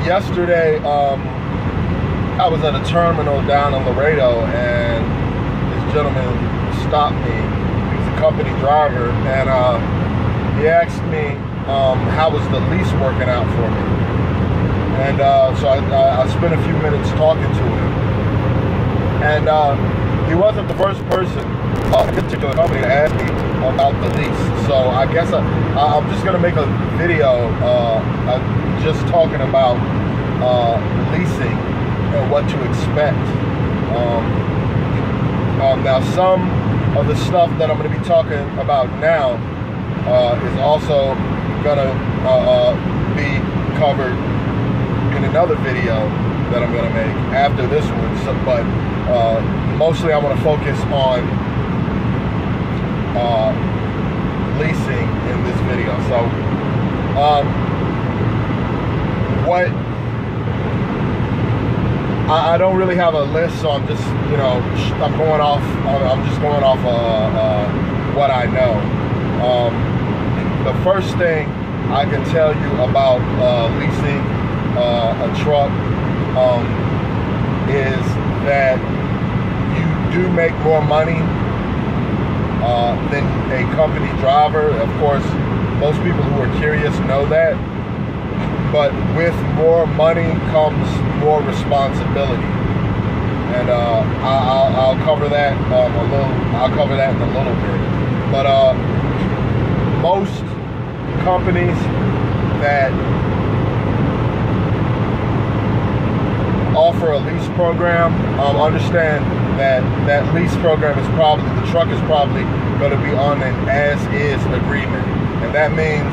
Yesterday, I was at a terminal down in Laredo, and this gentleman stopped me. He's a company driver, and he asked me how was the lease working out for me. And so I spent a few minutes talking to him. And he wasn't the first person in this particular company to ask me about the lease. So I guess I'm just going to make a video just talking about leasing and what to expect. Now, some of the stuff that I'm going to be talking about now is also going to be covered in another video that I'm going to make after this one. So, but mostly I want to focus on leasing in this video. So what I don't really have a list, so I'm just I'm just going off what I know. The first thing I can tell you about leasing a truck is that you do make more money than a company driver. Of course, most people who are curious know that. But with more money comes more responsibility, and I'll cover that I'll cover that in a little bit. But most companies that offer a lease program understand that lease program is the truck is probably going to be on an as-is agreement, and that means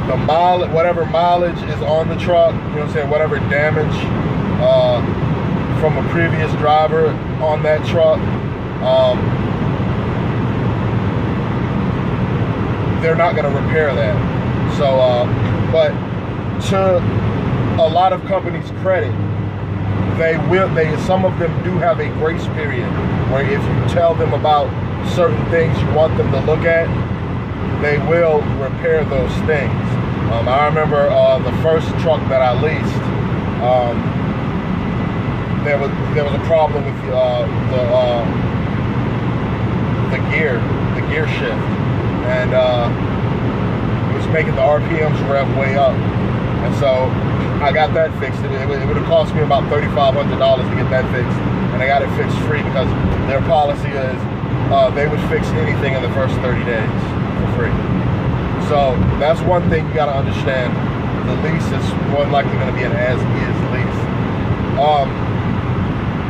the whatever mileage is on the truck, whatever damage from a previous driver on that truck, they're not going to repair that. So, but to a lot of companies' credit, some of them do have a grace period where if you tell them about certain things you want them to look at, they will repair those things. I remember the first truck that I leased, there was a problem with the gear shift, and it was making the RPMs rev way up, and so I got that fixed. It would have cost me about $3,500 to get that fixed, and I got it fixed free because their policy is they would fix anything in the first 30 days for free. So that's one thing you got to understand. The lease is more than likely going to be an as-is lease.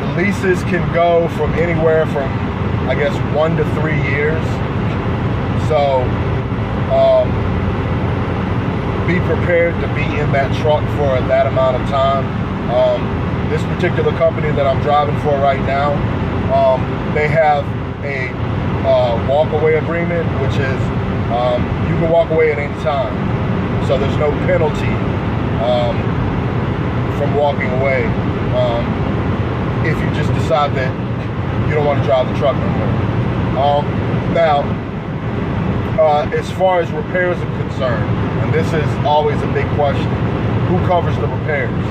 The leases can go from anywhere from, I guess, 1 to 3 years. So be prepared to be in that truck for that amount of time. This particular company that I'm driving for right now, they have a walk-away agreement, which is you can walk away at any time, so there's no penalty from walking away if you just decide that you don't want to drive the truck no more. Now, as far as repairs are concerned, and this is always a big question, who covers the repairs?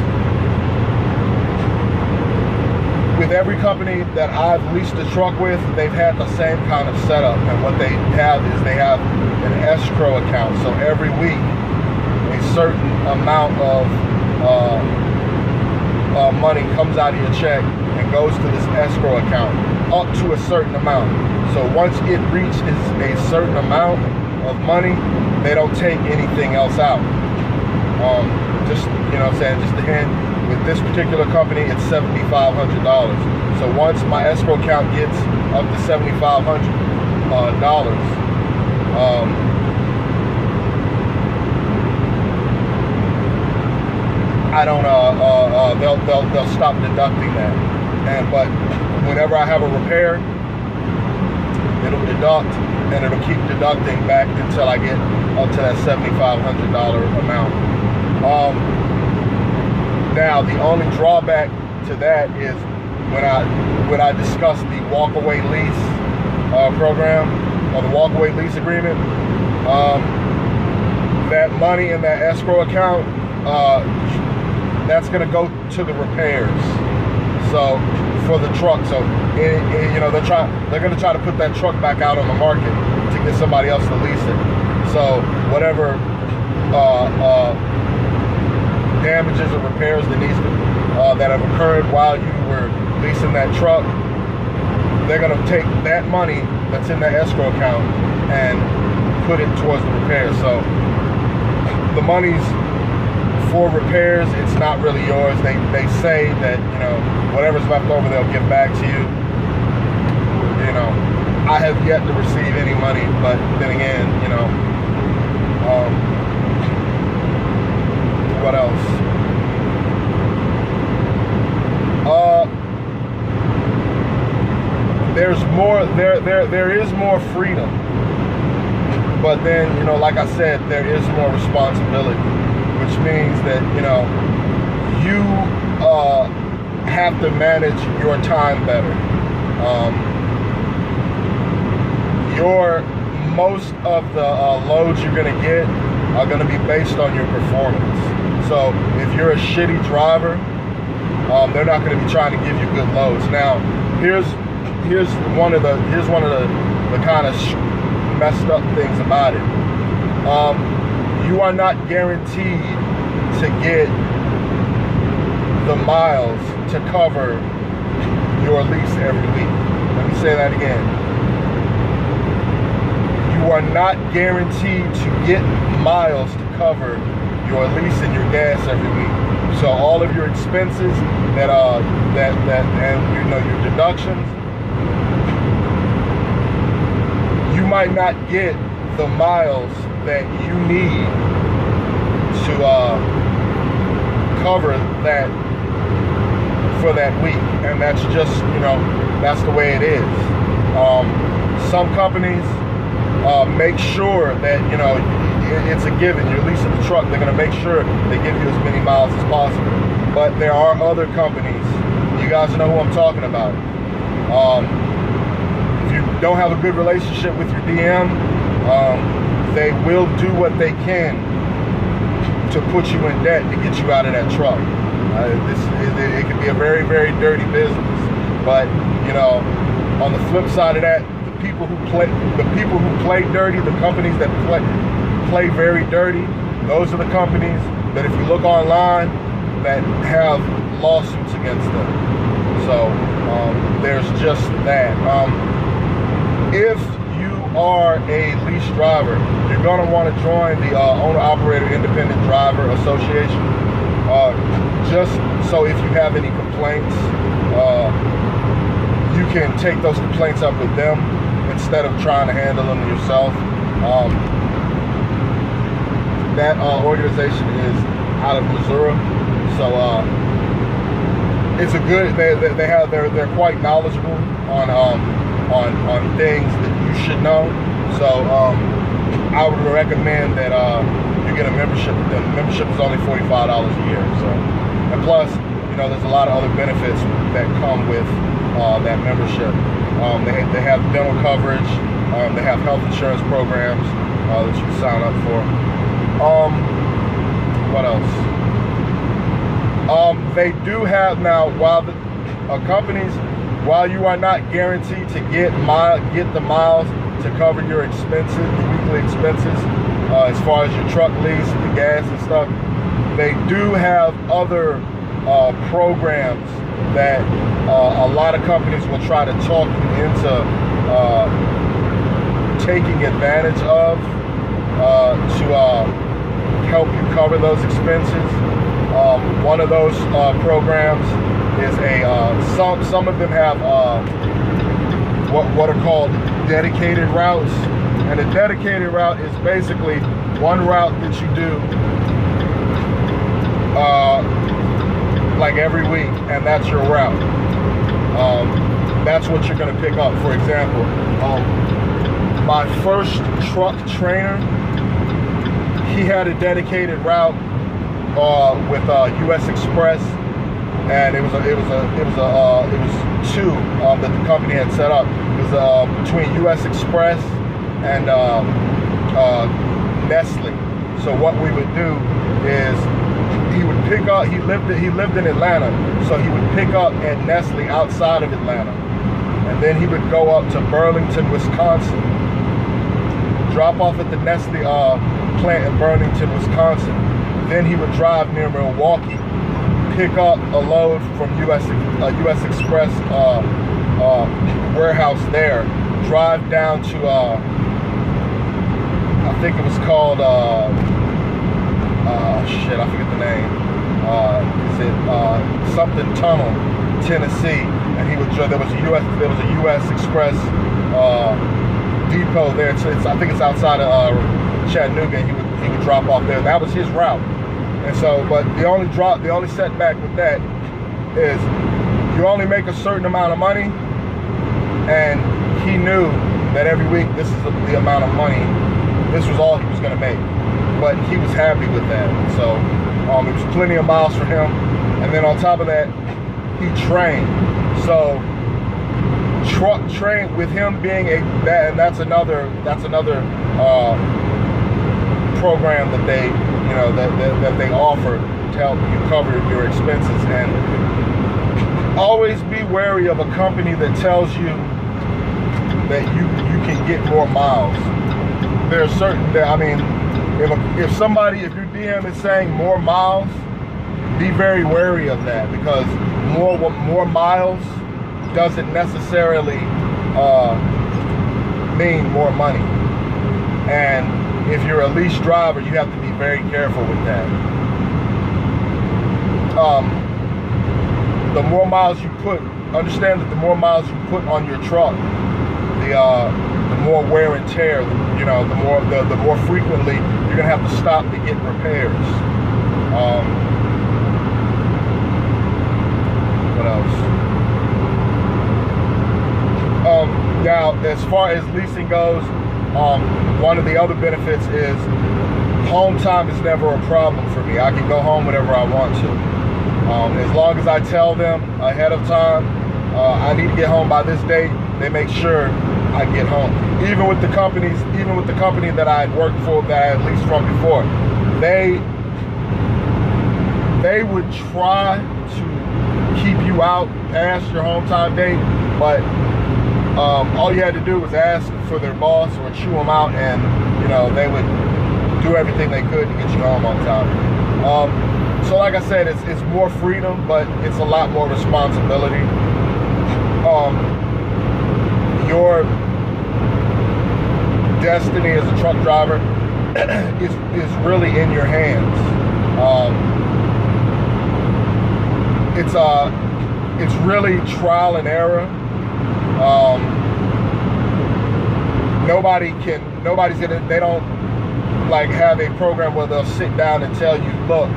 With every company that I've leased a truck with, they've had the same kind of setup, and what they have is they have an escrow account. So every week, a certain amount of money comes out of your check and goes to this escrow account, up to a certain amount. So once it reaches a certain amount of money, they don't take anything else out. Just just a hint. With this particular company, it's $7,500. So once my escrow account gets up to $7,500, I don't. They'll stop deducting that. But whenever I have a repair, it'll deduct, and it'll keep deducting back until I get up to that $7,500 amount. Now, the only drawback to that is when I discuss the walkaway lease program or the walkaway lease agreement, that money in that escrow account, that's going to go to the repairs. So for the truck, so you know, they're going to try to put that truck back out on the market to get somebody else to lease it. So whatever damages or repairs that have occurred while you were leasing that truck, they're going to take that money that's in that escrow account and put it towards the repairs. So the money's for repairs, it's not really yours. They say that, you know, whatever's left over they'll give back to you. You know, I have yet to receive any money, but then again, you know, what else? There's more. There is more freedom, but then, you know, like I said, there is more responsibility, which means that, you know, you have to manage your time better. Most of the loads you're going to get are going to be based on your performance. So if you're a shitty driver, they're not going to be trying to give you good loads. Now, here's one of the kind of messed up things about it. You are not guaranteed to get the miles to cover your lease every week. Let me say that again. You are not guaranteed to get miles to cover your lease and your gas every week. So all of your expenses that and, you know, your deductions, you might not get the miles that you need to cover that for that week, and that's just, you know, that's the way it is. Some companies make sure that, you know, it's a given. You're leasing the truck, they're going to make sure they give you as many miles as possible. But there are other companies, you guys know who I'm talking about. If you don't have a good relationship with your DM, they will do what they can to put you in debt to get you out of that truck. It can be a very, very dirty business. But, you know, on the flip side of that, the people who play dirty, the companies that play very dirty, those are the companies that, if you look online, that have lawsuits against them. So there's just that. If you are a lease driver, you're going to want to join the Owner-Operator Independent Driver Association. Just so if you have any complaints, you can take those complaints up with them instead of trying to handle them yourself. That organization is out of Missouri, so it's a good. They're quite knowledgeable on things that you should know. So I would recommend that you get a membership with them. The membership is only $45 a year. So, and plus, you know, there's a lot of other benefits that come with that membership. They have dental coverage. They have health insurance programs that you can sign up for. What else? They do have now, while the companies, while you are not guaranteed to get the miles to cover your expenses, your weekly expenses, as far as your truck lease, the gas and stuff, they do have other programs that a lot of companies will try to talk you into taking advantage of to help you cover those expenses. One of those programs is some of them have what are called dedicated routes, and a dedicated route is basically one route that you do like every week, and that's your route. That's what you're going to pick up. For example, my first truck trainer, he had a dedicated route with U.S. Express, and it was two that the company had set up. It was between U.S. Express and Nestle. So what we would do is he would pick up. He lived in Atlanta, so he would pick up at Nestle outside of Atlanta, and then he would go up to Burlington, Wisconsin, drop off at the Nestle plant in Burlington, Wisconsin. Then he would drive near Milwaukee, pick up a load from US Express warehouse there, drive down to I think it was called shit, I forget the name. Is it something Tunnel, Tennessee? And he would there was a US Express depot there. I think it's outside of Chattanooga. And he would drop off there. That was his route. And so, but the only setback with that is you only make a certain amount of money, and he knew that every week this is the amount of money. This was all he was going to make, but he was happy with that. So it was plenty of miles for him. And then on top of that, he trained. So truck train with him being and that's another program that they that they offer to help you cover your expenses. And always be wary of a company that tells you that you can get more miles. There are certain, I mean, if your DM is saying more miles, be very wary of that, because more miles doesn't necessarily mean more money. And if you're a lease driver, you have to be very careful with that. The more miles you put, understand that the more miles you put on your truck, the more wear and tear. The more frequently you're gonna have to stop to get repairs. What else? Now, as far as leasing goes, one of the other benefits is home time is never a problem for me. I can go home whenever I want to. As long as I tell them ahead of time, I need to get home by this date, they make sure I get home. Even with the company that I had worked for, that I had leased from before, they would try to keep you out past your home time date, but all you had to do was ask for their boss or chew them out, and they would do everything they could to get you home on time. So like I said, it's more freedom, but it's a lot more responsibility. Your destiny as a truck driver is really in your hands. It's really trial and error. They don't like have a program where they'll sit down and tell you, look,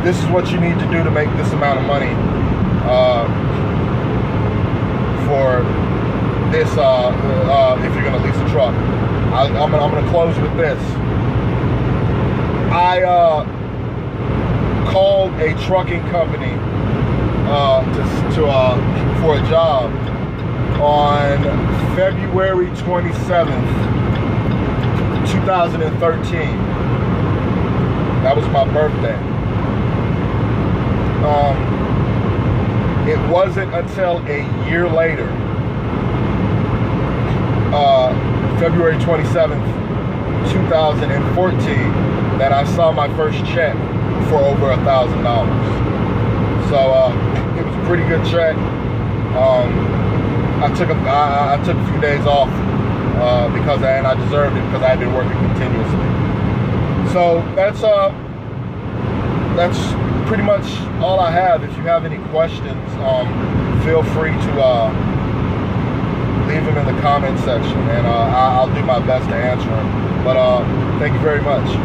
this is what you need to do to make this amount of money for this if you're gonna lease a truck. I'm gonna close with this. I called a trucking company for a job on February 27th, 2013. That was my birthday. It wasn't until a year later, February 27th, 2014, that I saw my first check for over $1,000. So it was a pretty good check. I took a few days off because I deserved it, because I had been working continuously. So that's pretty much all I have. If you have any questions, feel free to leave them in the comment section, and I'll do my best to answer them. But thank you very much.